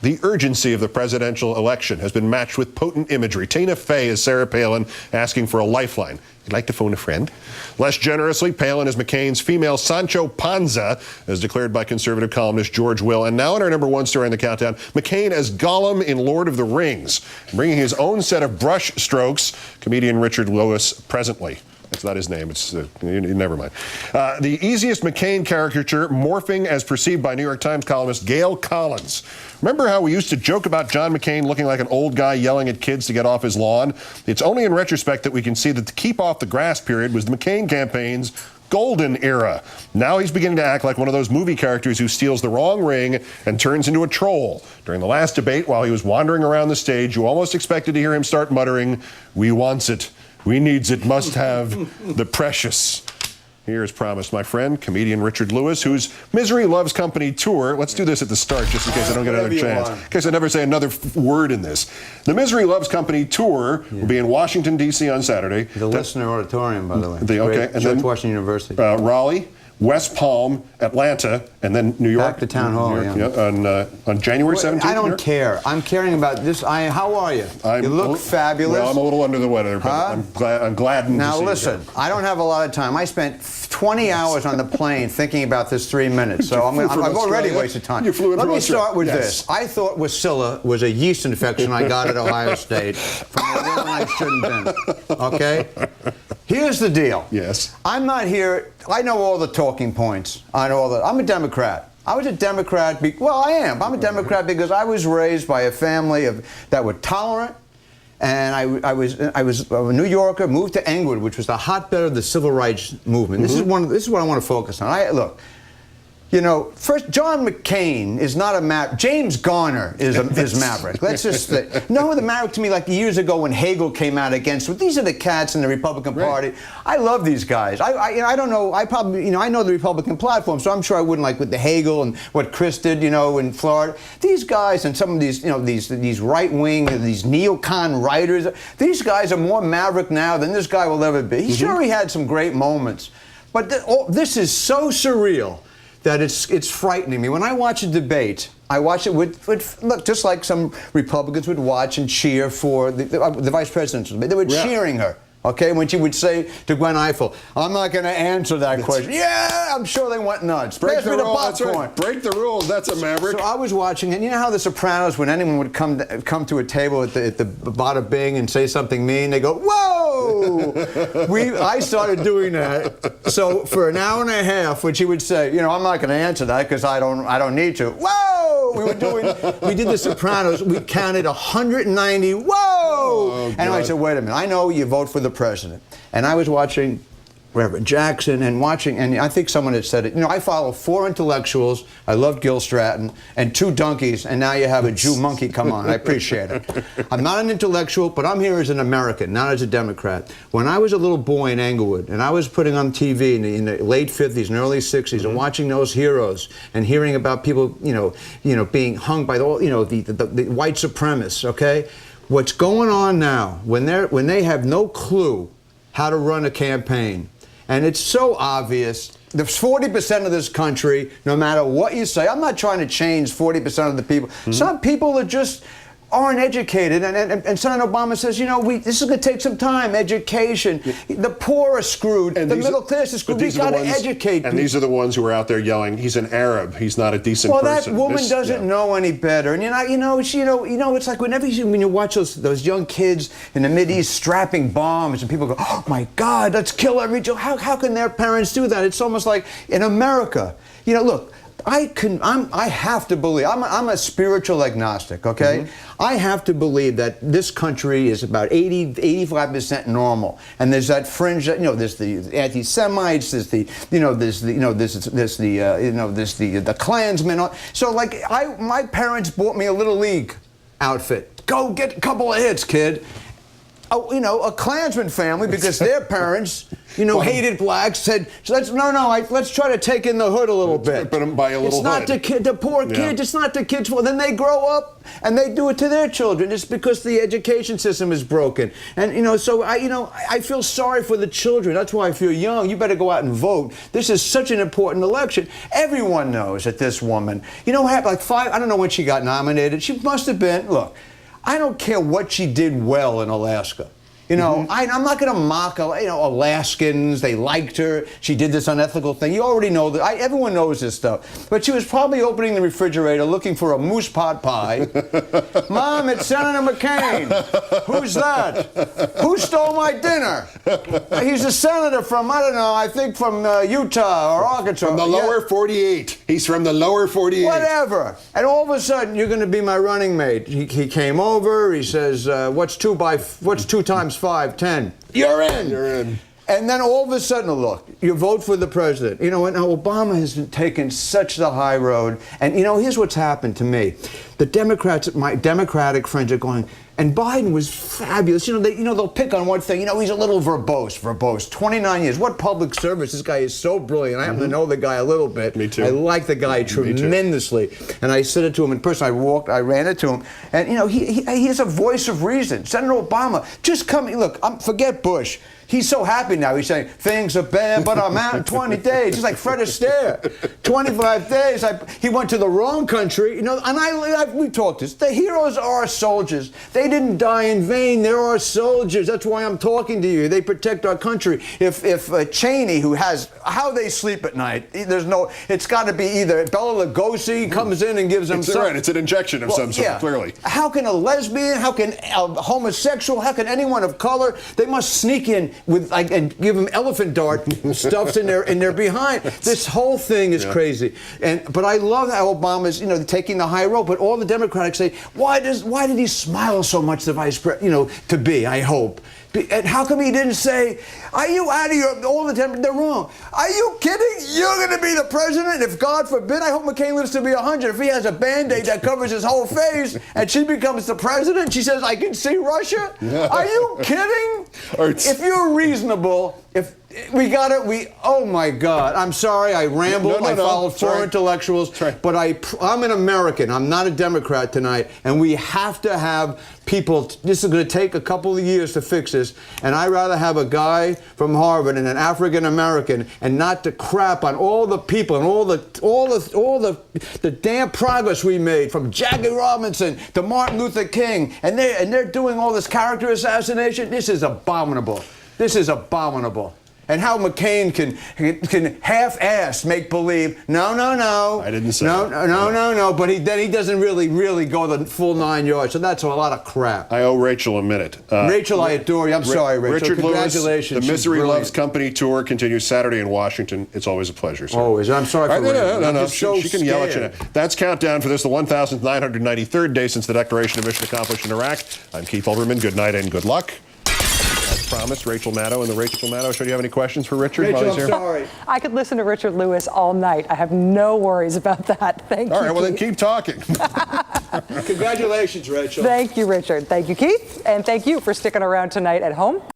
The urgency of the presidential election has been matched with potent imagery. Tina Fey as Sarah Palin asking for a lifeline. You'd like to phone a friend? Less generously, Palin as McCain's female Sancho Panza, as declared by conservative columnist George Will. And now in our #1 story in the countdown, McCain as Gollum in Lord of the Rings, bringing his own set of brush strokes, comedian Richard Lewis presently. That's not his name. It's never mind. The easiest McCain caricature morphing as perceived by New York Times columnist Gail Collins. Remember how we used to joke about John McCain looking like an old guy yelling at kids to get off his lawn? It's only in retrospect that we can see that the keep off the grass period was the McCain campaign's golden era. Now he's beginning to act like one of those movie characters who steals the wrong ring and turns into a troll. During the last debate, while he was wandering around the stage, you almost expected to hear him start muttering, "We wants it. We needs it, must have the precious." Here is promised, my friend, comedian Richard Lewis, whose Misery Loves Company tour. Let's do this at the start, just in case I don't get another chance. In case I never say another word in this. The Misery Loves Company tour will be in Washington, D.C. on Saturday. The Listener Auditorium, by the way. Okay. And George then Washington University. Raleigh, West Palm, Atlanta, and then New York. Back to Town Hall, on January 17th. I don't care. I'm caring about this. How are you? You look fabulous. Well, I'm a little under the weather, but I'm glad Now listen, I don't have a lot of time. I spent 20 hours on the plane thinking about this 3 minutes, so I've already wasted time. You flew in Let me Australia. start with this. I thought Wasilla was a yeast infection I got at Ohio State from a woman I shouldn't have been. Okay? Here's the deal. Yes. I'm not here. I know all the talking points. I know all the. I'm a Democrat. I was a Democrat. I am. I'm a Democrat because I was raised by a family that were tolerant. And I was a New Yorker, moved to Englewood, which was the hotbed of the civil rights movement. This is what I want to focus on. Look, you know, first, John McCain is not a maverick. James Garner is maverick. Let's just no, the maverick to me like years ago when Hagel came out against. These are the cats in the Republican Party. I love these guys. I don't know. I probably I know the Republican platform, so I'm sure I wouldn't like with the Hagel and what Chris did, in Florida. These guys and some of these these right wing, these neocon writers. These guys are more maverick now than this guy will ever be. He had some great moments, but this is so surreal that it's frightening me. When I watch a debate, I watch it with look, just like some Republicans would watch and cheer for the vice president's debate. They were cheering her, okay, when she would say to Gwen Ifill, "I'm not going to answer that question." Yeah, I'm sure they went nuts. Break the rule. That's right. Break the rules. That's a maverick. So I was watching, and you know how The Sopranos, when anyone would come to a table at the Bada Bing and say something mean, they go, "Whoa!" I started doing that. So for an hour and a half, when she would say, "I'm not going to answer that because I don't need to." Whoa! We did The Sopranos. We counted 190. Whoa! Oh, and I said, "Wait a minute. I know you vote for the president." And I was watching Reverend Jackson and I think someone had said it. I follow 4 intellectuals. I love Gil Stratton and 2 donkeys, and now you have a Jew monkey come on. I appreciate it. I'm not an intellectual, but I'm here as an American, not as a Democrat. When I was a little boy in Englewood, and I was putting on TV in the late 50s and early 60s, and watching those heroes and hearing about people, being hung by the white supremacists. Okay, what's going on now when they have no clue how to run a campaign? And it's so obvious. There's 40% of this country, no matter what you say. I'm not trying to change 40% of the people. Some people are just aren't educated. And Senator Obama says, this is going to take some time, education. The poor are screwed. The middle class is screwed. We've got to educate people. And these are the ones who are out there yelling, "He's an Arab. He's not a decent person." Well, that woman doesn't know any better. And it's like when you watch those young kids in the Mideast strapping bombs, and people go, "Oh my God, let's kill every Jew." How can their parents do that? It's almost like in America. Look. I have to believe. I'm a spiritual agnostic, okay? I have to believe that this country is about 85% normal, and there's that fringe. There's the anti-Semites. There's the Klansmen. So my parents bought me a little league outfit. Go get a couple of hits, kid. A Klansman family, because their parents hated blacks, said, let's try to take in the hood a little bit. Put them by a little It's not the poor kids. It's not the kids. Then they grow up and they do it to their children. It's because the education system is broken. And so I feel sorry for the children. That's why I feel young. You better go out and vote. This is such an important election. Everyone knows that this woman, what happened? I don't know when she got nominated. She must have been. Look, I don't care what she did well in Alaska. I'm not going to mock, Alaskans. They liked her. She did this unethical thing. You already know that. Everyone knows this stuff. But she was probably opening the refrigerator looking for a moose pot pie. Mom, it's Senator McCain. Who's that? Who stole my dinner? He's a senator from, I think from Utah or Arkansas. From the lower 48. He's from the lower 48. Whatever. And all of a sudden, you're going to be my running mate. He came over. He says, what's 2 times 5? 10. You're in. You're in. And then all of a sudden, look, you vote for the president. Now Obama has taken such the high road. And here's what's happened to me. The Democrats, my Democratic friends are going, and Biden was fabulous. They'll pick on one thing. He's a little verbose. 29 years. What public service? This guy is so brilliant. I happen to know the guy a little bit. Me too. I like the guy tremendously. And I said it to him in person. I ran into him. And, he has a voice of reason. Senator Obama, just come. Look, forget Bush. He's so happy now. He's saying, things are bad, but I'm out in 20 days. He's like Fred Astaire. 25 days. He went to the wrong country. We talked this. The heroes are soldiers. They didn't die in vain. There are soldiers. That's why I'm talking to you. They protect our country. If Cheney, who has how they sleep at night, it's got to be either Bela Lugosi comes in and gives them something. Right. It's an injection of some sort, clearly. How can a lesbian, how can a homosexual, how can anyone of color, they must sneak in with and give them elephant dart stuffs in their behind. This whole thing is crazy. But I love how Obama's taking the high road. But all the Democrats say, why did he smile so much, the vice president? To be, I hope. And how come he didn't say, are you out of your, all the time, they're wrong. Are you kidding? You're going to be the president? If God forbid, I hope McCain lives to be 100. If he has a Band-Aid that covers his whole face and she becomes the president, she says, I can see Russia? Are you kidding? If you're reasonable, oh my God, I'm sorry, I rambled, I followed four intellectuals, but I'm an American, I'm not a Democrat tonight, and we have to have people, this is going to take a couple of years to fix this, and I'd rather have a guy from Harvard and an African American, and not to crap on all the people and all the damn progress we made, from Jackie Robinson to Martin Luther King, and they're doing all this character assassination. This is abominable. This is abominable. And how McCain can half-ass make believe, no. I didn't say no. But then he doesn't really go the full 9 yards. So that's a lot of crap. I owe Rachel a minute. Rachel, I adore you. I'm sorry, Rachel. Richard Congratulations. Lewis, the Misery Loves Company tour continues Saturday in Washington. It's always a pleasure, sir. Always. I'm sorry for No. so she can yell at you now. That's countdown for this, the 1,993rd day since the declaration of mission accomplished in Iraq. I'm Keith Olbermann. Good night and good luck. As promised, Rachel Maddow and the Rachel Maddow Show. Do you have any questions for Richard while he's here? Rachel, I'm sorry. I could listen to Richard Lewis all night. I have no worries about that. Thank you. All right, well, then keep talking. Congratulations, Rachel. Thank you, Richard. Thank you, Keith. And thank you for sticking around tonight at home.